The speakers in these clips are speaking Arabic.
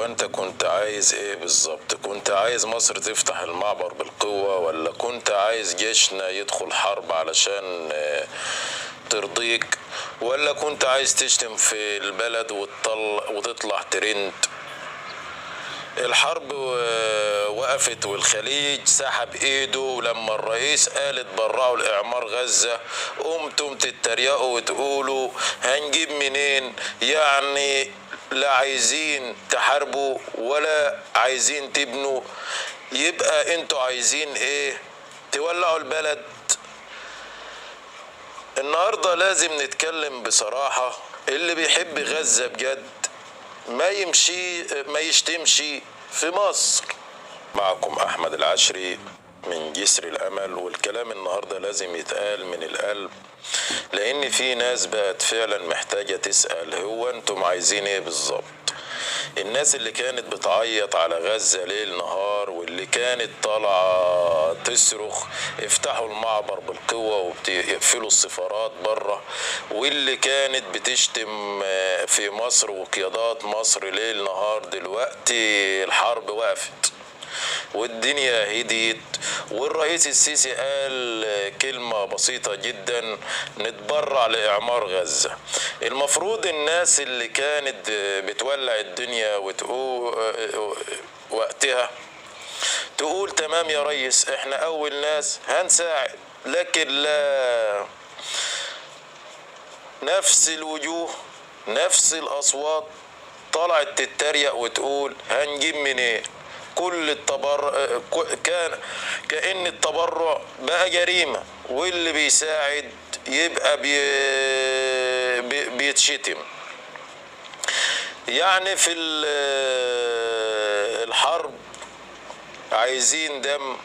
هو انت كنت عايز ايه بالظبط؟ كنت عايز مصر تفتح المعبر بالقوة، ولا كنت عايز جيشنا يدخل حرب علشان ترضيك، ولا كنت عايز تشتم في البلد وتطلع ترند؟ الحرب وقفت والخليج سحب ايده، ولما الرئيس قال اتبرعوا لاعمار غزة قمتم تتريقوا وتقولوا هنجيب منين؟ يعني لا عايزين تحاربوا ولا عايزين تبنوا، يبقى انتوا عايزين ايه؟ تولعوا البلد. النهاردة لازم نتكلم بصراحة، اللي بيحب غزة بجد ما يشتمش في مصر. معكم أحمد العشري من جسر الأمل، والكلام النهاردة لازم يتقال من القلب، لأن في ناس بقت فعلا محتاجة تسأل هو أنتم عايزين إيه بالظبط؟ الناس اللي كانت بتعيط على غزة ليل نهار، واللي كانت طالعة تصرخ افتحوا المعبر بالقوة ويقفلوا السفارات بره، واللي كانت بتشتم في مصر وقيادات مصر ليل نهار، دلوقتي الحرب وقفت والدنيا هديت، والرئيس السيسي قال كلمة بسيطة جدا: نتبرع لإعمار غزة. المفروض الناس اللي كانت بتولع الدنيا وتقول وقتها تقول تمام يا ريس، احنا أول ناس هنساعد، لكن لا، نفس الوجوه نفس الأصوات طلعت تتريق وتقول هنجيب منين؟ كل التبرع كأن التبرع بقى جريمة، واللي بيساعد يبقى بيتشتم. يعني في الحرب عايزين دم،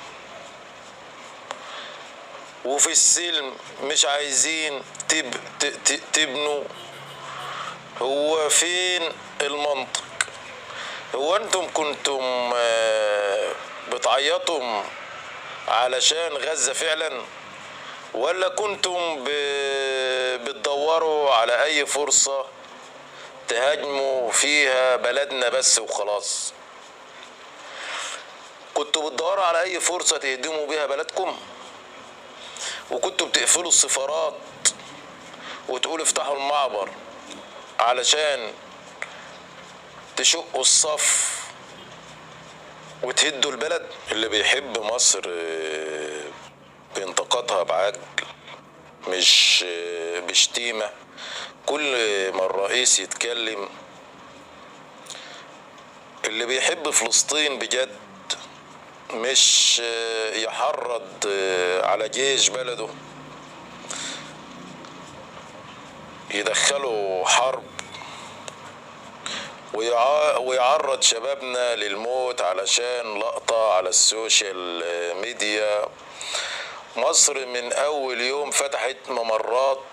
وفي السلم مش عايزين تبنوا. هو فين المنطق؟ هو انتم كنتم بتعيطوا علشان غزة فعلا، ولا كنتم بتدوروا على اي فرصة تهاجموا فيها بلدنا بس وخلاص؟ كنتوا بتدوروا على اي فرصة تهدموا بيها بلدكم، وكنتوا بتقفلوا السفارات وتقولوا افتحوا المعبر علشان تشقوا الصف وتهدوا البلد. اللي بيحب مصر بينتقدها بعجل مش بشتيمة. كل ما الرئيس يتكلم، اللي بيحب فلسطين بجد مش يحرض على جيش بلده يدخلوا حرب ويعرض شبابنا للموت علشان لقطة على السوشيال ميديا. مصر من أول يوم فتحت ممرات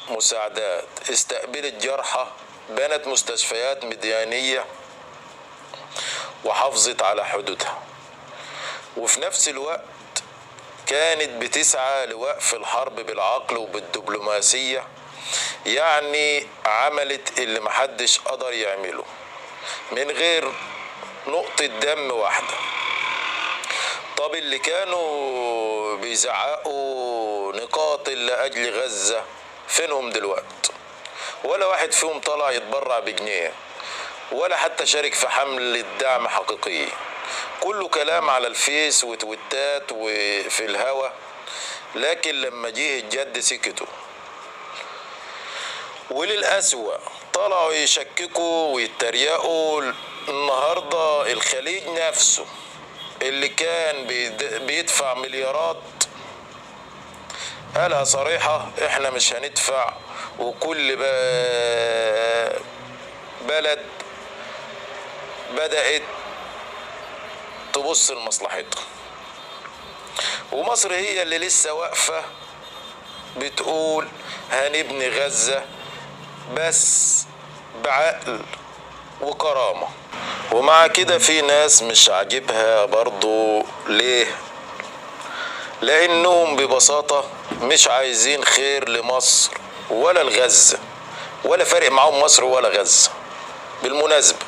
مساعدات، استقبلت جرحى، بنت مستشفيات ميدانية، وحافظت على حدودها، وفي نفس الوقت كانت بتسعى لوقف الحرب بالعقل وبالدبلوماسية. يعني عملت اللي محدش قدر يعمله من غير نقطة دم واحدة. طب اللي كانوا بيزعقوا نقاتل لأجل غزة فينهم دلوقتي؟ ولا واحد فيهم طلع يتبرع بجنيه، ولا حتى شارك في حملة دعم حقيقية. كله كلام على الفيس وتويتات وفي الهوا، لكن لما جه الجد سكتوا. وللأسوأ طلعوا يشككوا ويتريقوا. النهاردة الخليج نفسه اللي كان بيدفع مليارات قالها صريحة: احنا مش هندفع، وكل بلد بدأت تبص لمصلحتها، ومصر هي اللي لسه واقفة بتقول هنبني غزة بس بعقل وكرامة. ومع كده في ناس مش عاجبها برضو. ليه؟ لأنهم ببساطة مش عايزين خير لمصر ولا لغزة، ولا فارق معهم مصر ولا غزة. بالمناسبة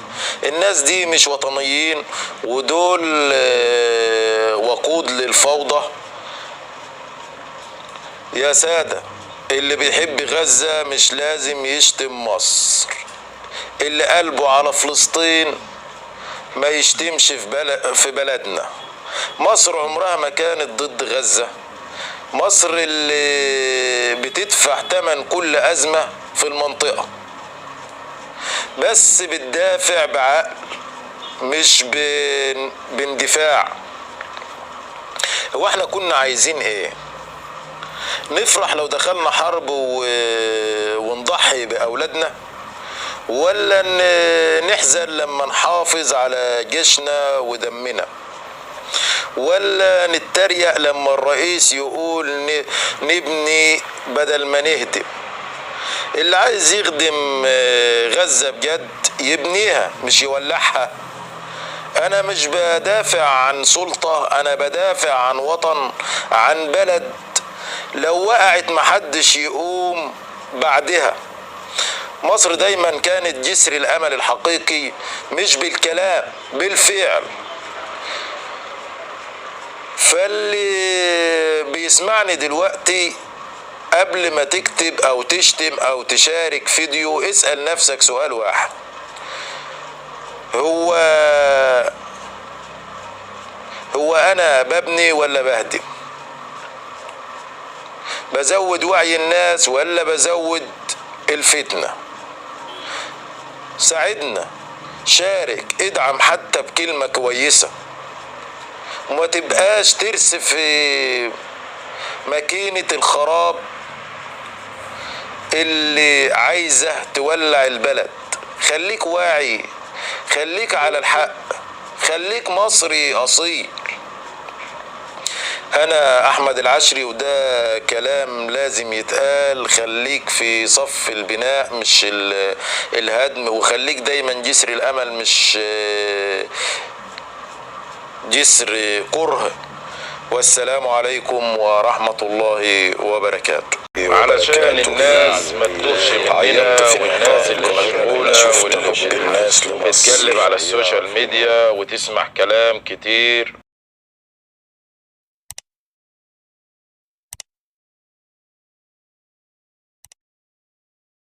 الناس دي مش وطنيين، ودول وقود للفوضى. يا سادة، اللي بيحب غزة مش لازم يشتم مصر، اللي قلبه على فلسطين ما يشتمش في بلدنا. مصر عمرها ما كانت ضد غزة. مصر اللي بتدفع ثمن كل أزمة في المنطقة، بس بتدافع بعقل مش باندفاع. هو احنا كنا عايزين ايه؟ نفرح لو دخلنا حرب ونضحي بأولادنا، ولا نحزن لما نحافظ على جيشنا ودمنا، ولا نتريق لما الرئيس يقول نبني بدل ما نهدم؟ اللي عايز يخدم غزة بجد يبنيها مش يولعها. انا مش بدافع عن سلطة، انا بدافع عن وطن، عن بلد لو وقعت محدش يقوم بعدها. مصر دايما كانت جسر الامل الحقيقي، مش بالكلام، بالفعل. فاللي بيسمعني دلوقتي قبل ما تكتب او تشتم او تشارك فيديو، اسأل نفسك سؤال واحد: هو انا ببني ولا بهدم؟ بزود وعي الناس ولا بزود الفتنة؟ ساعدنا، شارك، ادعم حتى بكلمة كويسة، وما تبقاش ترسف في ماكينة الخراب اللي عايزة تولع البلد. خليك واعي، خليك على الحق، خليك مصري أصيل. أنا أحمد العشري، وده كلام لازم يتقال. خليك في صف البناء مش الهدم، وخليك دايما جسر الأمل مش جسر كره. والسلام عليكم ورحمة الله وبركاته. علشان الناس ما تدوش مننا، والناس اللي مشغولة واللي بتتكلم على السوشيال ميديا وتسمع كلام كتير